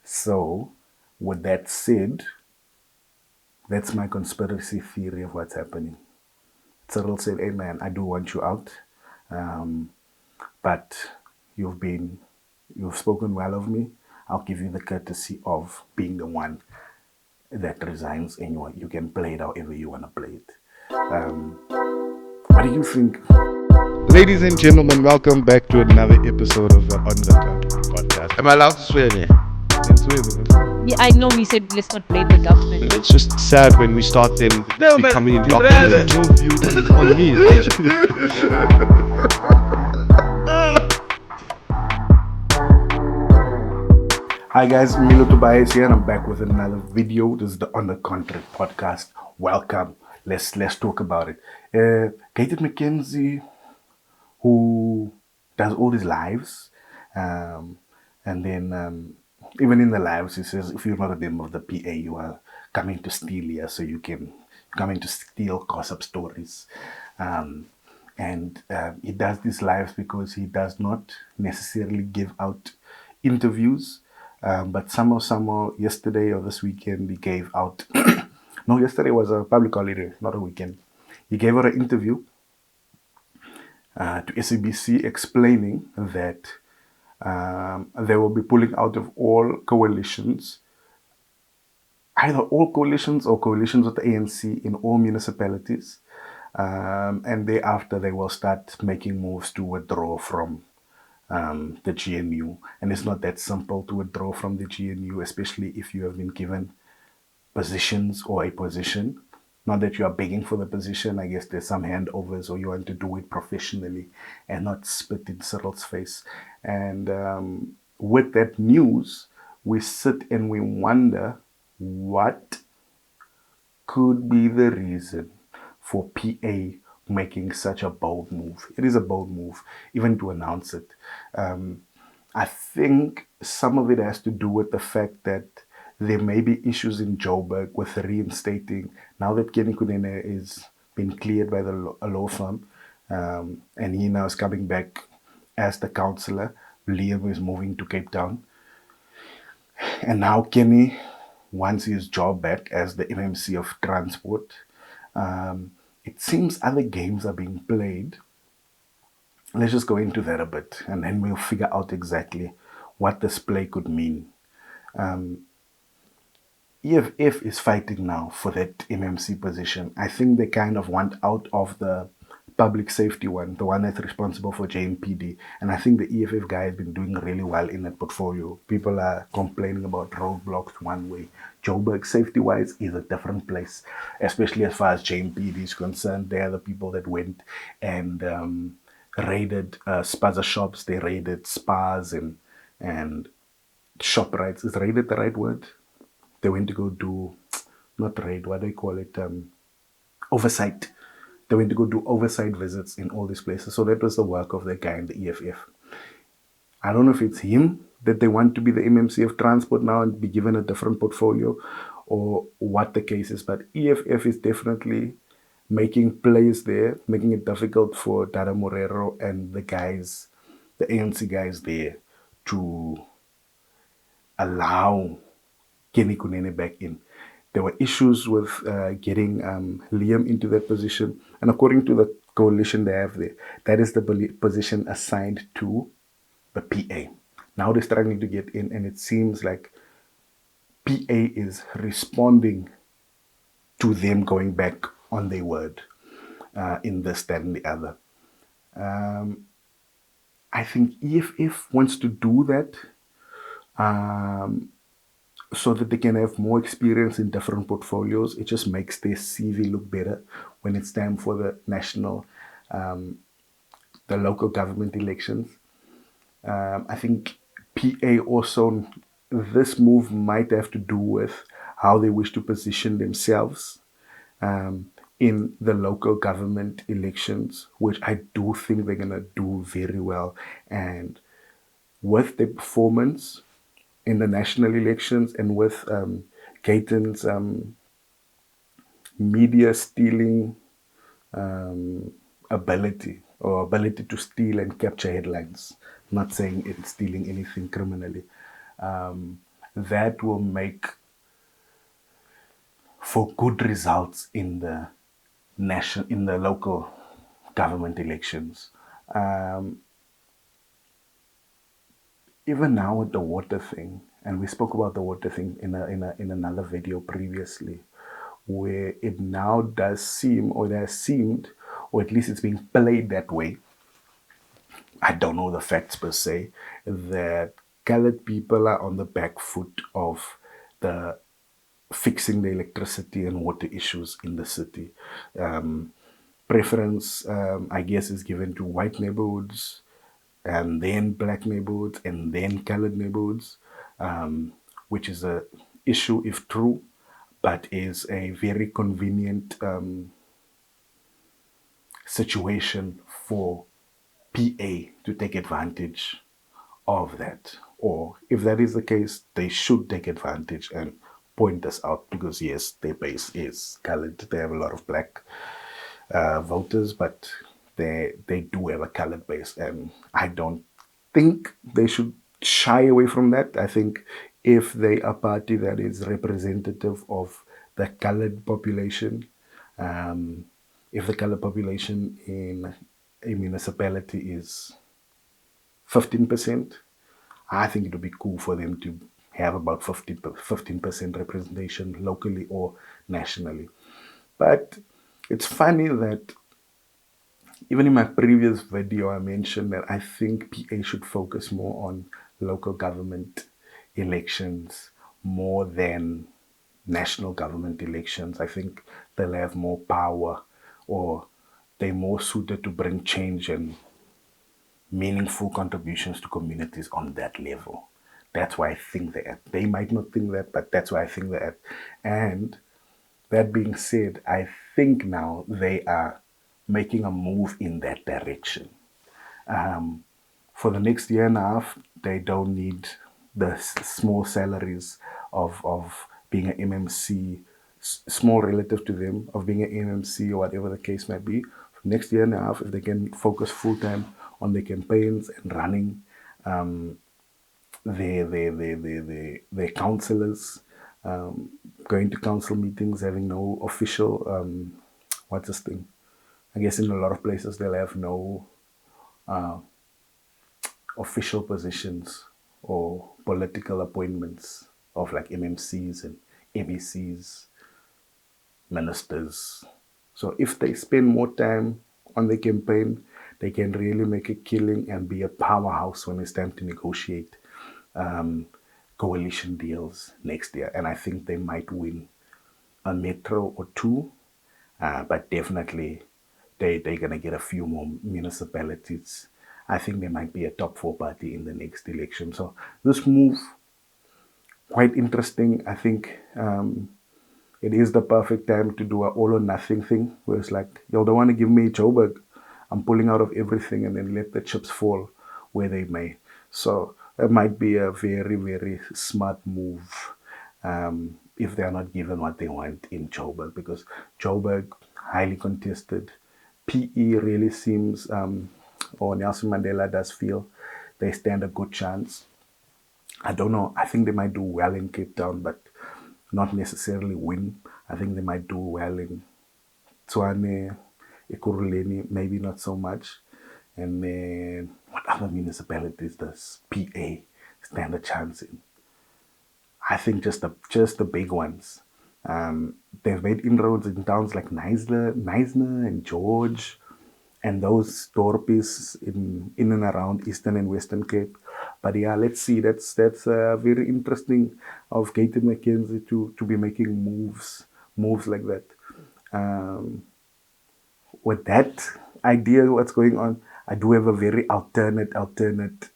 So, with that said, that's my conspiracy theory of what's happening. Cyril said, "Hey man, I do want you out, um, but you've been, you've spoken well of me. I'll give you the courtesy of being the one that resigns, and you can play it however you want to play it." Um, what do you think? Ladies and gentlemen, welcome back to another episode of the On the Cut podcast. Am I allowed to swear there? It's with Yeah, I know we said let's not blame the government. It's just sad when we start them No, man. becoming Brother. indoctrinated. Your view on me. Hi guys, Emilio, Tobias here, and I'm back with another video. This is the On the Contract podcast. Welcome. Let's talk about it. Gayton Mckenzie, who does all his lives, and then even in the lives he says, if you're not a member of the PA, you are coming to steal here, so you can coming to steal gossip stories. And he does these lives because he does not necessarily give out interviews, but somehow yesterday or this weekend he gave out no, yesterday was a public holiday, not a weekend. He gave out an interview to SABC explaining that they will be pulling out of all coalitions, either all coalitions or coalitions with the ANC in all municipalities. And thereafter, they will start making moves to withdraw from the GNU. And it's not that simple to withdraw from the GNU, especially if you have been given positions or a position. Not that you are begging for the position. I guess there's some handovers, or you want to do it professionally and not spit in Cyril's face. And with that news, we sit and we wonder what could be the reason for PA making such a bold move. It is a bold move, even to announce it. I think some of it has to do with the fact that there may be issues in Joberg with reinstating, now that Kenny Kunene is been cleared by a law firm, and he now is coming back as the councillor. Liam is moving to Cape Town. And now Kenny wants his job back as the MMC of transport. It seems other games are being played. Let's just go into that a bit, and then we'll figure out exactly what this play could mean. EFF is fighting now for that MMC position. I think they kind of want out of the public safety one, the one that's responsible for JMPD. And I think the EFF guy has been doing really well in that portfolio. People are complaining about roadblocks one way. Joberg, safety-wise, is a different place, especially as far as JMPD is concerned. They are the people that went and raided spaza shops. They raided spas and shop rights. Is raided the right word? They went to go do, not raid, what do they call it? Oversight. They went to go do oversight visits in all these places. So that was the work of the guy in the EFF. I don't know if it's him that they want to be the MMC of transport now and be given a different portfolio, or what the case is. But EFF is definitely making plays there, making it difficult for Dada Morero and the guys, the ANC guys there, to allow Kenny Kunene back in. There were issues with getting Liam into that position. And according to the coalition they have there, that is the position assigned to the PA. Now they're struggling to get in, and it seems like PA is responding to them going back on their word in this, that, and the other. I think EFF wants to do that so that they can have more experience in different portfolios. It just makes their CV look better when it's time for the national, the local government elections. I think PA also, this move might have to do with how they wish to position themselves in the local government elections, which I do think they're going to do very well. And with their performance in the national elections, and with Gayton's media stealing ability to steal and capture headlines. I'm not saying it's stealing anything criminally. that will make for good results in the local government elections. Um, Even now with the water thing, and we spoke about the water thing in another video previously, where it now does seem, or it has seemed, or at least it's being played that way. I don't know the facts per se, that colored people are on the back foot of the fixing the electricity and water issues in the city. Preference, I guess, is given to white neighborhoods, and then black neighborhoods, and then colored neighborhoods, which is a issue if true, but is a very convenient situation for PA to take advantage of that. Or if that is the case, they should take advantage and point us out, because yes, their base is colored. They have a lot of black voters, but they do have a colored base, and I don't think they should shy away from that. I think if they are a party that is representative of the colored population, um, if the colored population in a municipality is 15%, I think it would be cool for them to have about 15% representation locally or nationally. But it's funny that even in my previous video, I mentioned that I think PA should focus more on local government elections more than national government elections. I think they'll have more power, or they're more suited to bring change and meaningful contributions to communities on that level. That's why I think that. They might not think that, but that's why I think that. And that being said, I think now they are making a move in that direction. For the next year and a half, they don't need the small salaries of being an MMC, small relative to them, of being an MMC or whatever the case might be. For next year and a half, if they can focus full time on their campaigns and running their councillors, going to council meetings, having no official, what's this thing? I guess in a lot of places they'll have no official positions or political appointments of like MMCs and MECs, ministers. So if they spend more time on the campaign, they can really make a killing and be a powerhouse when it's time to negotiate coalition deals next year. And I think they might win a metro or two, but definitely they're going to get a few more municipalities. I think they might be a top 4 party in the next election. So this move, quite interesting. I think it is the perfect time to do an all or nothing thing, where it's like, y'all don't want to give me Joberg. I'm pulling out of everything, and then let the chips fall where they may. So it might be a very, very smart move if they are not given what they want in Joburg, because Joburg, highly contested. PE really seems, or Nelson Mandela does feel, they stand a good chance. I don't know. I think they might do well in Cape Town, but not necessarily win. I think they might do well in Tshwane, Ekurhuleni, maybe not so much. And then what other municipalities does PA stand a chance in? I think just the big ones. They've made inroads in towns like Neisner and George, and those dorpies in and around Eastern and Western Cape. But yeah, let's see. That's very interesting of Gayton Mckenzie to be making moves like that. With that idea, what's going on, I do have a very alternate,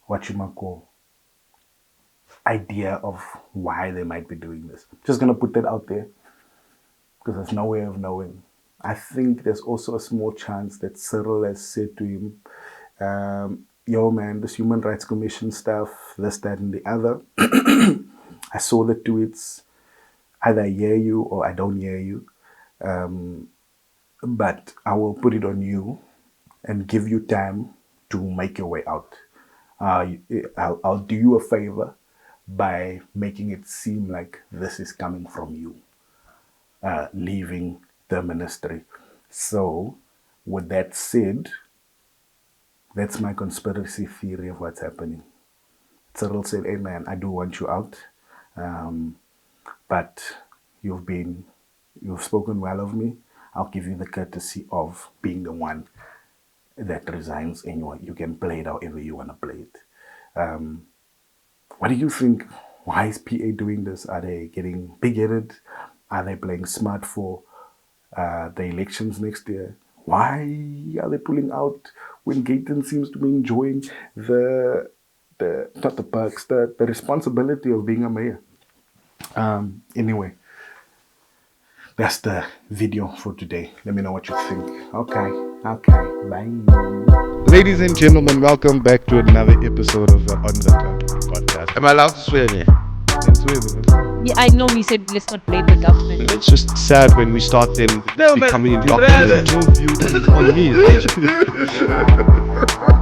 what you might call, idea of why they might be doing this. Just gonna put that out there because there's no way of knowing. I think there's also a small chance that Cyril has said to him, yo man, this Human Rights Commission stuff, this, that, and the other. I saw the tweets. Either I hear you or I don't hear you. But I will put it on you and give you time to make your way out. I'll do you a favor by making it seem like this is coming from you, leaving the ministry. So, with that said, that's my conspiracy theory of what's happening. Cyril said, "Hey man, I do want you out, but you've spoken well of me. I'll give you the courtesy of being the one that resigns, and you can play it however you want to play it." What do you think? Why is PA doing this? Are they getting big-headed? Are they playing smart for the elections next year? Why are they pulling out when Gayton seems to be enjoying the not the perks, the responsibility of being a mayor? Anyway, that's the video for today. Let me know what you think. Okay, bye. Ladies and gentlemen, welcome back to another episode of the On the Turn podcast. Am I allowed to swear here? Yeah, I know we said let's not blame the government. It's just sad when we start then becoming indoctrinated. No view on me.